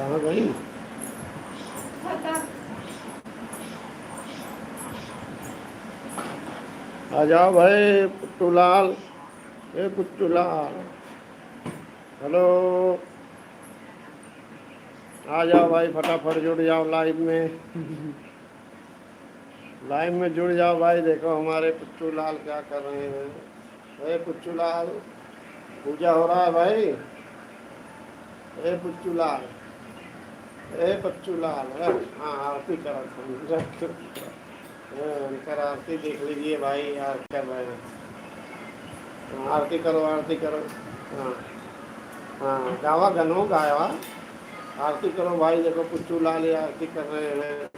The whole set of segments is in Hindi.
कहाँ गई? आ जाओ भाई पुट्टू लाल। ए पुट्टू लाल, हेलो। आ जाओ भाई, फटाफट जुड़ जाओ लाइव में। लाइव में जुड़ जाओ भाई। देखो हमारे पुट्टू लाल क्या कर रहे हैं। ए पुट्टू लाल, पूजा हो रहा है भाई। ए पुट्टू लाल, ए पुट्टू लाल, हाँ आरती करो। उनकर आरती देख लीजिए भाई, यार कर रहे हैं। हाँ, आरती करो, आरती करो। हाँ हाँ, गावा गनो गावा, आरती करो भाई। देखो पुट्टू लाल ये आरती कर रहे हैं,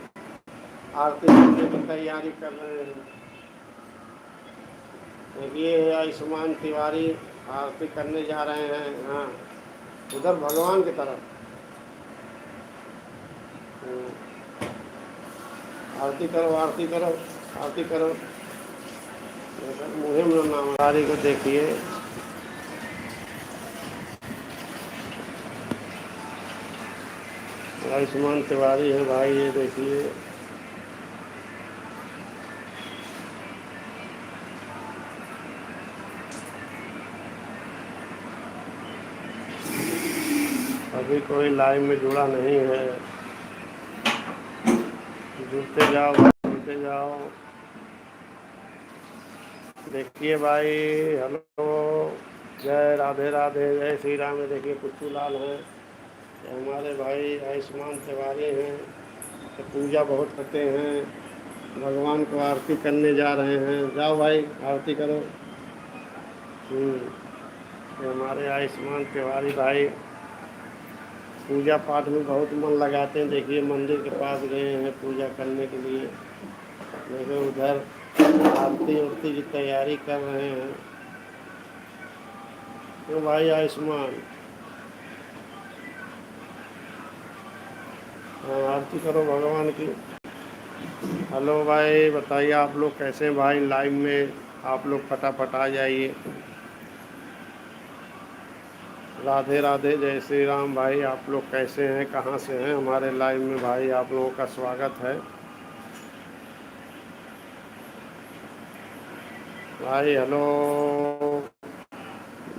आरती करने की तैयारी कर रहे हैं। देखिए आयुष्मान तिवारी आरती करने जा रहे हैं। हाँ, उधर भगवान की तरफ। आरती करो, आरती करो, आरती करो। मुहिम नामारी को देखिए। आयुष्मान तिवारी है भाई, ये देखिए। अभी कोई लाइव में जुड़ा नहीं है, जुड़ते जाओ भाई, जुड़ते जाओ। देखिए भाई, हेलो, जय राधे राधे, जय श्री राम। देखिए पुट्टू लाल हैं, हमारे भाई आयुष्मान तिवारी हैं। तो पूजा बहुत करते हैं, भगवान को आरती करने जा रहे हैं। जाओ भाई, आरती करो। ये हमारे आयुष्मान तिवारी भाई पूजा पाठ में बहुत मन लगाते हैं। देखिए मंदिर के पास गए हैं पूजा करने के लिए। देखो उधर आरती उरती की तैयारी कर रहे हैं। तो भाई आयुष्मान, हाँ, आरती करो भगवान की। हेलो भाई, बताइए आप लोग कैसे हैं भाई? लाइव में आप लोग फटाफट आ जाइए। राधे राधे, जय श्री राम भाई। आप लोग कैसे हैं, कहाँ से हैं? हमारे लाइव में भाई आप लोगों का स्वागत है भाई। हेलो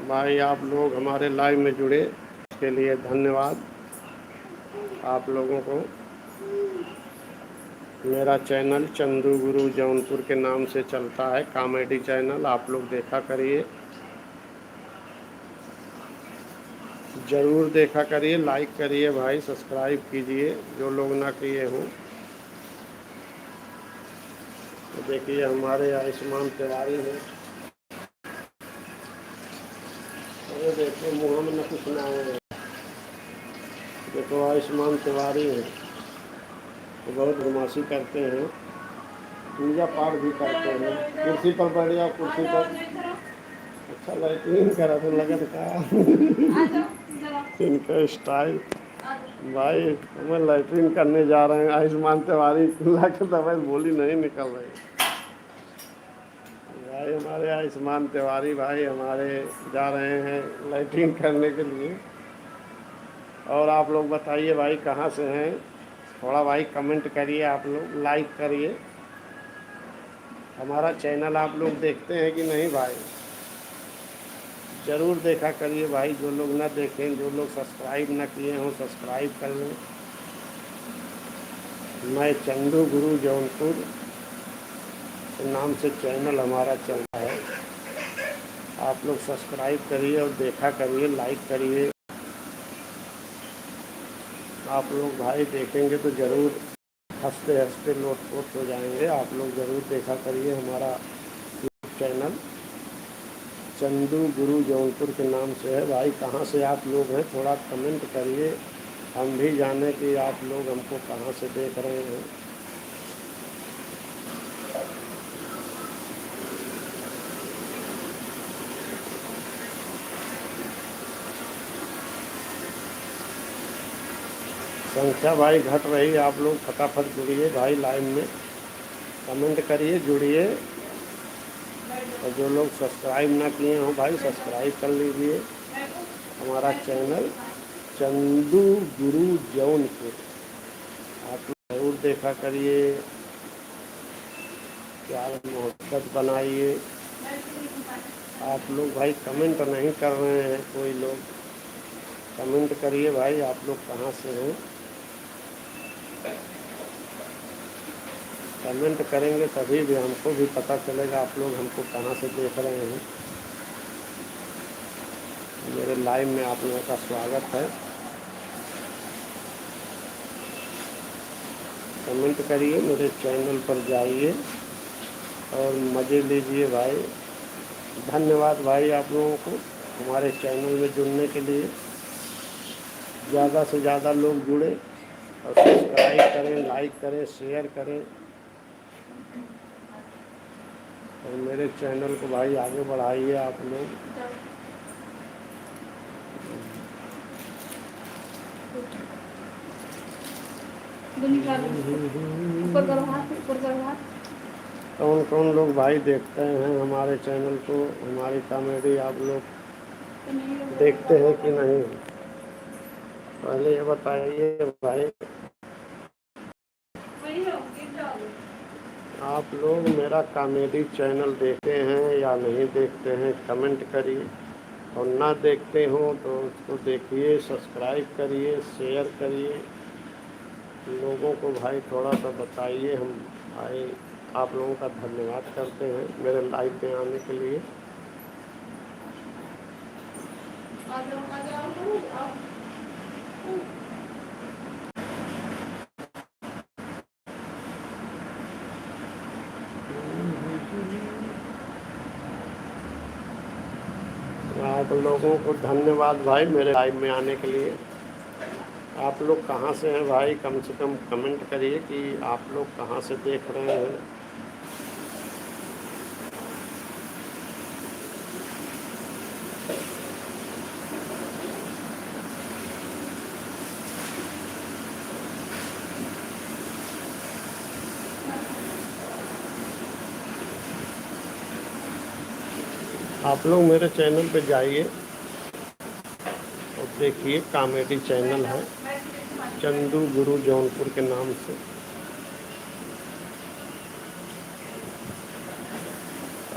भाई, आप लोग हमारे लाइव में जुड़े इसके लिए धन्यवाद आप लोगों को। मेरा चैनल चंदू गुरु जौनपुर के नाम से चलता है, कॉमेडी चैनल। आप लोग देखा करिए, ज़रूर देखा करिए, लाइक करिए भाई, सब्सक्राइब कीजिए जो लोग ना किए हों। तो देखिए हमारे आयुष्मान तिवारी हैं। अरे देखो मुँह में न कुछ ना है। देखो आयुष्मान तिवारी हैं, तो बहुत बदमाशी करते हैं, पूजा पाठ भी करते हैं। कुर्सी पर बैठ जाओ, कुर्सी पर। अच्छा लाइटिंग करा तो लगन का। इनका स्टाइल भाई, हमें लैट्रिन करने जा रहे हैं। आयुष्मान तिवारी ला के दवाई बोली नहीं निकल रही भाई। हमारे आयुष्मान तिवारी भाई हमारे जा रहे हैं लैट्रिन करने के लिए। और आप लोग बताइए भाई कहाँ से हैं? थोड़ा भाई कमेंट करिए, आप लोग लाइक करिए। हमारा चैनल आप लोग देखते हैं कि नहीं भाई? ज़रूर देखा करिए भाई। जो लोग ना देखें, जो लोग सब्सक्राइब ना किए हों, सब्सक्राइब कर लें। मैं चंदू गुरु जौनपुर के नाम से चैनल हमारा चलता है। आप लोग सब्सक्राइब करिए और देखा करिए, लाइक करिए। आप लोग भाई देखेंगे तो ज़रूर हंसते हंसते लोटपोट हो जाएंगे। आप लोग ज़रूर देखा करिए हमारा चैनल चंदू गुरु जौनपुर के नाम से है भाई। कहाँ से आप लोग हैं थोड़ा कमेंट करिए, हम भी जाने कि आप लोग हमको कहाँ से देख रहे हैं। संख्या भाई घट रही, आप लोग फटाफट जुड़िए भाई, लाइन में कमेंट करिए, जुड़िए। और जो लोग सब्सक्राइब ना किए हों भाई, सब्सक्राइब कर लीजिए हमारा चैनल चंदू गुरु जौनपुर। आप जरूर देखा करिए, प्यार मोहब्बत बनाइए। आप लोग भाई कमेंट नहीं कर रहे हैं, कोई लोग कमेंट करिए भाई, आप लोग कहाँ से हैं। कमेंट करेंगे तभी भी हमको भी पता चलेगा आप लोग हमको कहाँ से देख रहे हैं। मेरे लाइव में आप लोगों का स्वागत है। कमेंट करिए, मेरे चैनल पर जाइए और मज़े लीजिए भाई। धन्यवाद भाई आप लोगों को हमारे चैनल में जुड़ने के लिए। ज़्यादा से ज़्यादा लोग जुड़े और सब्सक्राइब करें, लाइक करें, शेयर करें और मेरे चैनल को भाई आगे बढ़ाइए आप लोग। कौन कौन लोग भाई देखते हैं हमारे चैनल को, हमारी कॉमेडी आप लोग देखते हैं कि नहीं, पहले ये बताइए भाई। आप लोग मेरा कॉमेडी चैनल देखते हैं या नहीं देखते हैं, कमेंट करिए। और ना देखते हो तो उसको देखिए, सब्सक्राइब करिए, शेयर करिए, लोगों को भाई थोड़ा सा बताइए। हम भाई आप लोगों का धन्यवाद करते हैं मेरे लाइव में आने के लिए। आप लोगों को धन्यवाद भाई मेरे लाइव में आने के लिए। आप लोग कहाँ से हैं भाई, कम से कम कमेंट करिए कि आप लोग कहाँ से देख रहे हैं। आप लोग मेरे चैनल पे जाइए और देखिए, कॉमेडी चैनल है चंदू गुरु जौनपुर के नाम से।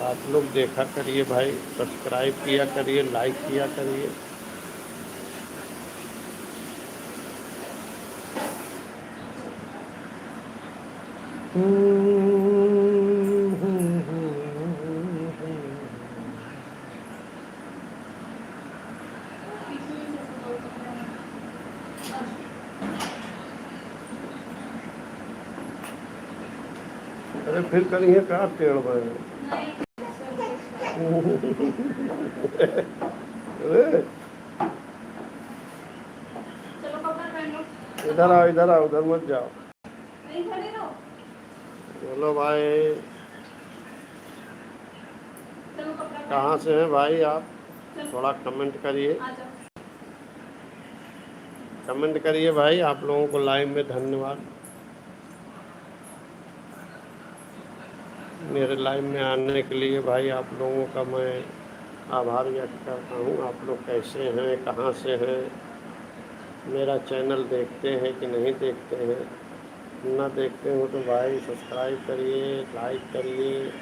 आप लोग देखा करिए भाई, सब्सक्राइब किया करिए, लाइक किया करिए। अरे फिर करिए का टेढ़ भाई। इधर आओ, इधर आओ, उधर मत जाओ। बोलो भाई, कहाँ से हैं भाई आप, थोड़ा कमेंट करिए। कमेंट करिए भाई, आप लोगों को लाइव में धन्यवाद। मेरे लाइव में आने के लिए भाई आप लोगों का मैं आभार व्यक्त करता हूँ। आप लोग कैसे हैं, कहाँ से हैं, मेरा चैनल देखते हैं कि नहीं देखते हैं। ना देखते हो तो भाई सब्सक्राइब करिए, लाइक करिए।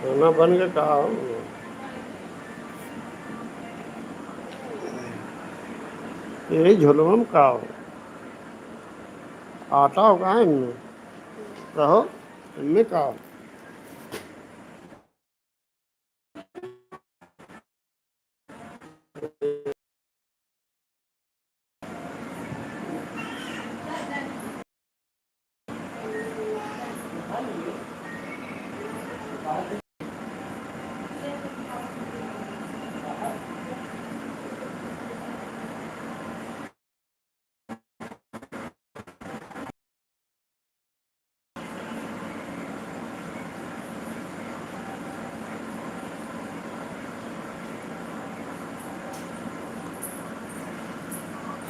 खाना बन के कहा हो, यही झुलवा में कहा हो, आटा हो कहा इनमें रहो, इनमें कहा हो।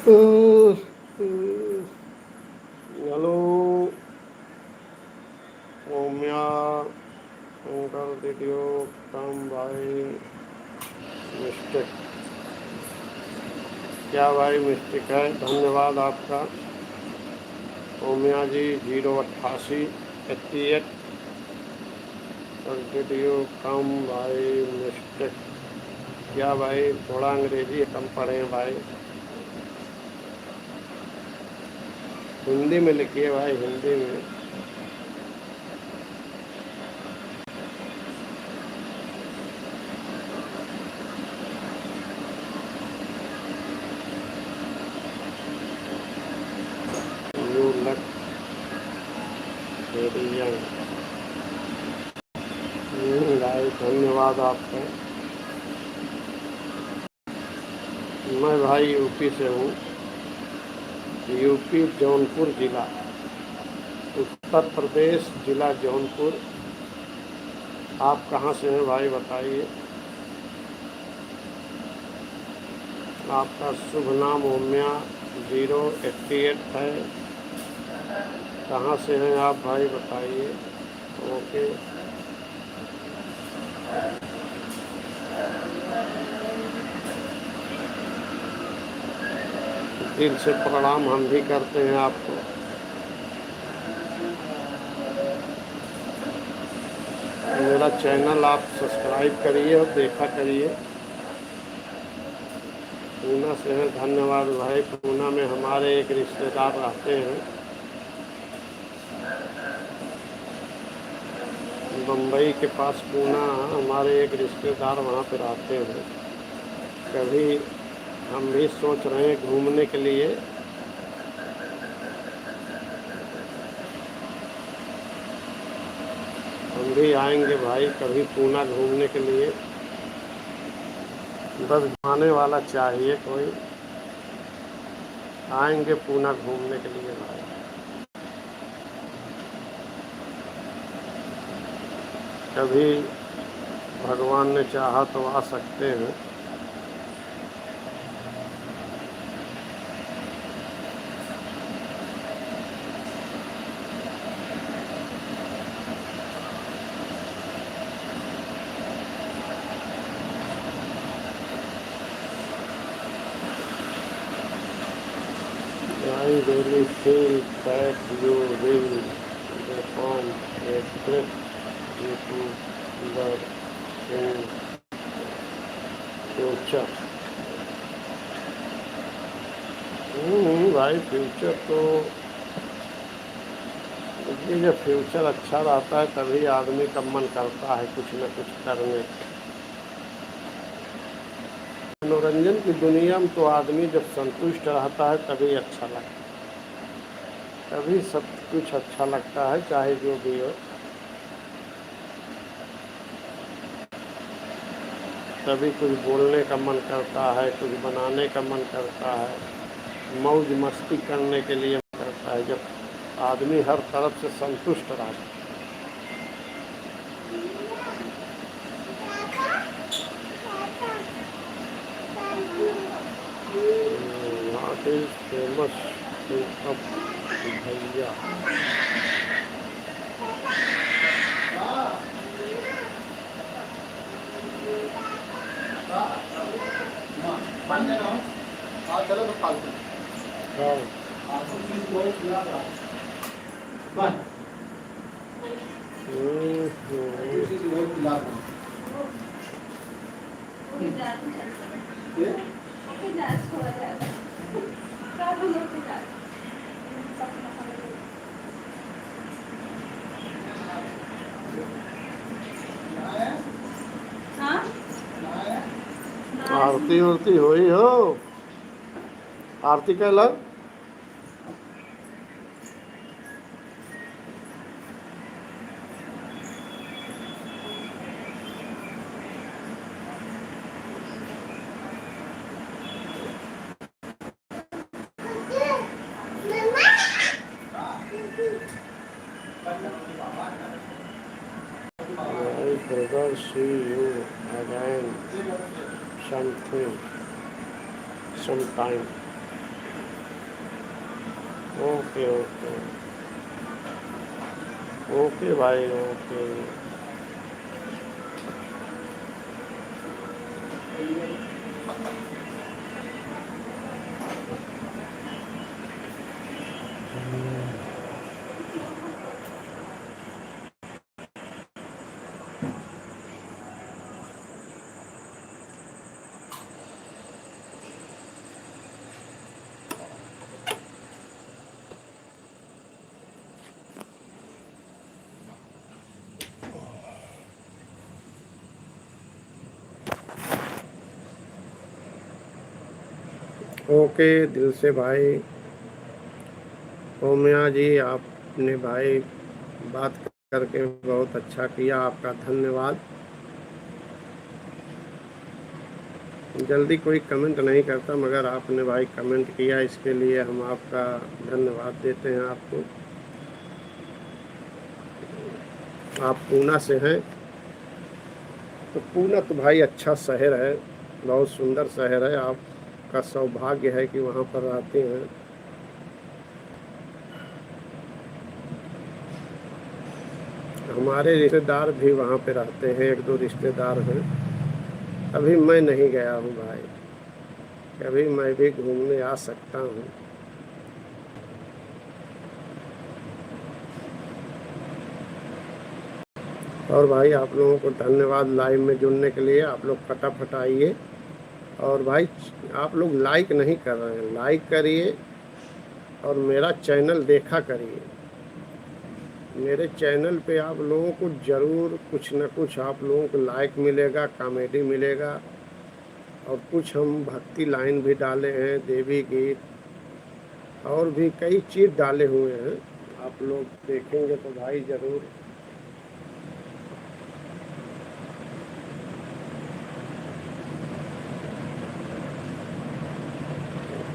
हेलो ओम्या अंकल वीडियो कम भाई मिस्टेक। क्या भाई मिस्टेक है? धन्यवाद आपका ओम्या जी। 088 वीडियो कम भाई मिस्टेक। क्या भाई थोड़ा अंग्रेजी कम पढ़े भाई, हिंदी में लिखिए भाई, हिंदी में। यू लक वेरी यंग भाई, धन्यवाद आपका। मैं भाई यूपी से हूँ, यूपी जौनपुर जिला, उत्तर प्रदेश जिला जौनपुर। आप कहाँ से हैं भाई बताइए? आपका शुभ नाम ओम्या 088 है। कहाँ से हैं आप भाई बताइए? ओके, दिल से प्रणाम हम भी करते हैं आपको। मेरा चैनल आप सब्सक्राइब करिए और देखा करिए। पूना से हैं, धन्यवाद भाई। पूना में हमारे एक रिश्तेदार रहते हैं, बम्बई के पास पूना, हमारे एक रिश्तेदार वहाँ पे रहते हैं। कभी हम भी सोच रहे हैं घूमने के लिए। हम भी आएंगे भाई कभी पूना घूमने के लिए। बस घुमाने वाला चाहिए कोई, आएंगे पूना घूमने के लिए भाई। कभी भगवान ने चाहा तो आ सकते हैं। I really feel that you will perform a great YouTuber in future। भाई फ्यूचर तो, देखिए जब फ्यूचर अच्छा रहता है तभी आदमी का मन करता है कुछ न कुछ करने। मनोरंजन की दुनिया में तो आदमी जब संतुष्ट रहता है तभी अच्छा लगता है, तभी सब कुछ अच्छा लगता है, चाहे जो भी हो। तभी कुछ बोलने का मन करता है, कुछ बनाने का मन करता है, मौज मस्ती करने के लिए मन करता है, जब आदमी हर तरफ से संतुष्ट रहता है। What is famous of भैया? चलो तो फालतू आरती उरती हुई हो? आरती कैला? My brother see you again sometime. Okay okay okay भाई ओके। ओके दिल से भाई। ओमिया जी आपने भाई बात करके बहुत अच्छा किया, आपका धन्यवाद। जल्दी कोई कमेंट नहीं करता, मगर आपने भाई कमेंट किया, इसके लिए हम आपका धन्यवाद देते हैं आपको। आप पूना से हैं, तो पूना तो भाई अच्छा शहर है, बहुत सुंदर शहर है, आपका सौभाग्य है कि वहाँ पर रहते हैं। हमारे रिश्तेदार भी वहाँ पे रहते हैं, एक दो रिश्तेदार हैं। अभी मैं नहीं गया हूँ भाई, कभी मैं भी घूमने आ सकता हूँ। और भाई आप लोगों को धन्यवाद लाइव में जुड़ने के लिए। आप लोग फटाफट आइए, और भाई आप लोग लाइक नहीं कर रहे हैं, लाइक करिए और मेरा चैनल देखा करिए। मेरे चैनल पे आप लोगों को ज़रूर कुछ न कुछ आप लोगों को लाइक मिलेगा, कॉमेडी मिलेगा, और कुछ हम भक्ति लाइन भी डाले हैं, देवी गीत और भी कई चीज़ डाले हुए हैं। आप लोग देखेंगे तो भाई ज़रूर।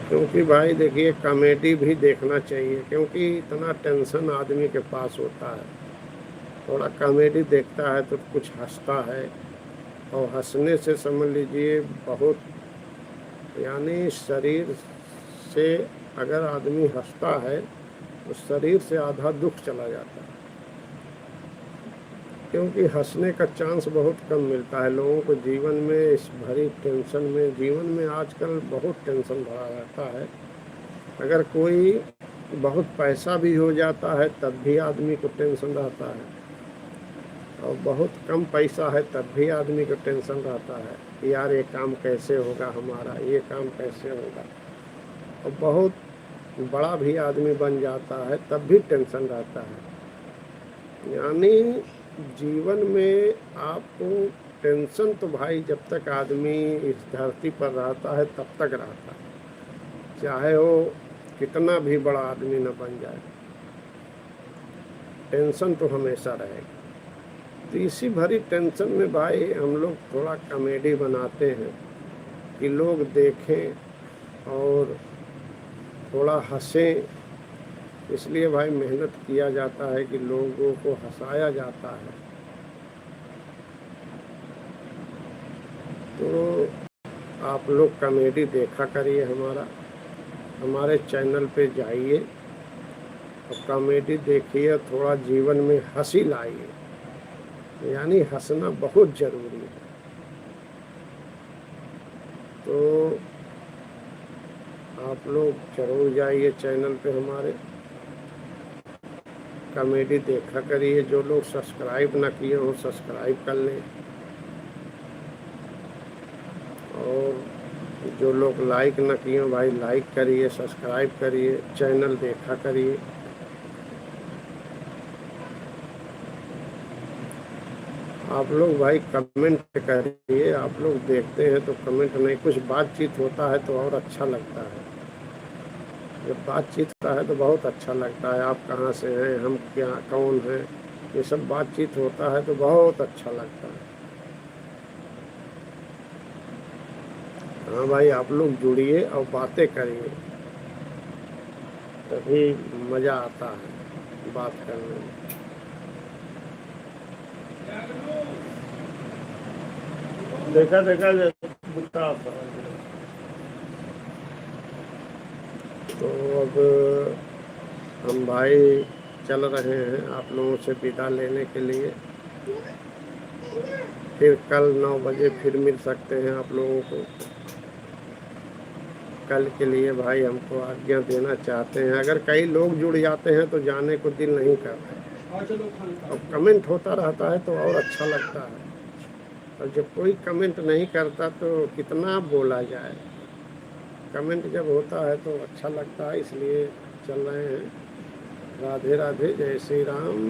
क्योंकि भाई देखिए कॉमेडी भी देखना चाहिए, क्योंकि इतना टेंशन आदमी के पास होता है, थोड़ा कॉमेडी देखता है तो कुछ हंसता है, और हंसने से समझ लीजिए बहुत, यानी शरीर से अगर आदमी हंसता है तो शरीर से आधा दुख चला जाता है। क्योंकि हंसने का चांस बहुत कम मिलता है लोगों को जीवन में, इस भरी टेंशन में। जीवन में आजकल बहुत टेंशन भरा रहता है। अगर कोई बहुत पैसा भी हो जाता है तब भी आदमी को टेंशन रहता है, और बहुत कम पैसा है तब भी आदमी को टेंशन रहता है कि यार ये काम कैसे होगा हमारा, ये काम कैसे होगा। और बहुत बड़ा भी आदमी बन जाता है तब भी टेंशन रहता है। यानी जीवन में आपको टेंशन तो भाई जब तक आदमी इस धरती पर रहता है तब तक रहता है, चाहे वो कितना भी बड़ा आदमी न बन जाए, टेंशन तो हमेशा रहेगी। तो इसी भरी टेंशन में भाई हम लोग थोड़ा कॉमेडी बनाते हैं कि लोग देखें और थोड़ा हंसें। इसलिए भाई मेहनत किया जाता है कि लोगों को हंसाया जाता है। तो आप लोग कॉमेडी देखा करिए, हमारे चैनल पे जाइए और कॉमेडी देखिए, थोड़ा जीवन में हंसी लाइए, यानी हंसना बहुत ज़रूरी है। तो आप लोग जरूर जाइए चैनल पे हमारे, कॉमेडी देखा करिए। जो लोग सब्सक्राइब ना किए हो सब्सक्राइब कर लें, और जो लोग लाइक ना किए हो भाई लाइक करिए, सब्सक्राइब करिए, चैनल देखा करिए। आप लोग भाई कमेंट करिए, आप लोग देखते हैं तो कमेंट नहीं, कुछ बातचीत होता है तो और अच्छा लगता है। जब बातचीत होता है तो बहुत अच्छा लगता है। आप कहाँ से हैं, हम क्या कौन हैं, ये सब बातचीत होता है तो बहुत अच्छा लगता है। हाँ भाई आप लोग जुड़िए और बातें करिए, तभी मज़ा आता है बात करने में। देखा देखा बुता था। तो अब हम भाई चल रहे हैं आप लोगों से विदा लेने के लिए। फिर कल 9 बजे फिर मिल सकते हैं आप लोगों को। कल के लिए भाई हमको आज्ञा देना चाहते हैं। अगर कई लोग जुड़ जाते हैं तो जाने को दिल नहीं करता, और कमेंट होता रहता है तो और अच्छा लगता है। और जब कोई कमेंट नहीं करता तो कितना बोला जाए। कमेंट जब होता है तो अच्छा लगता है, इसलिए चल रहे हैं। राधे राधे, जय श्री राम।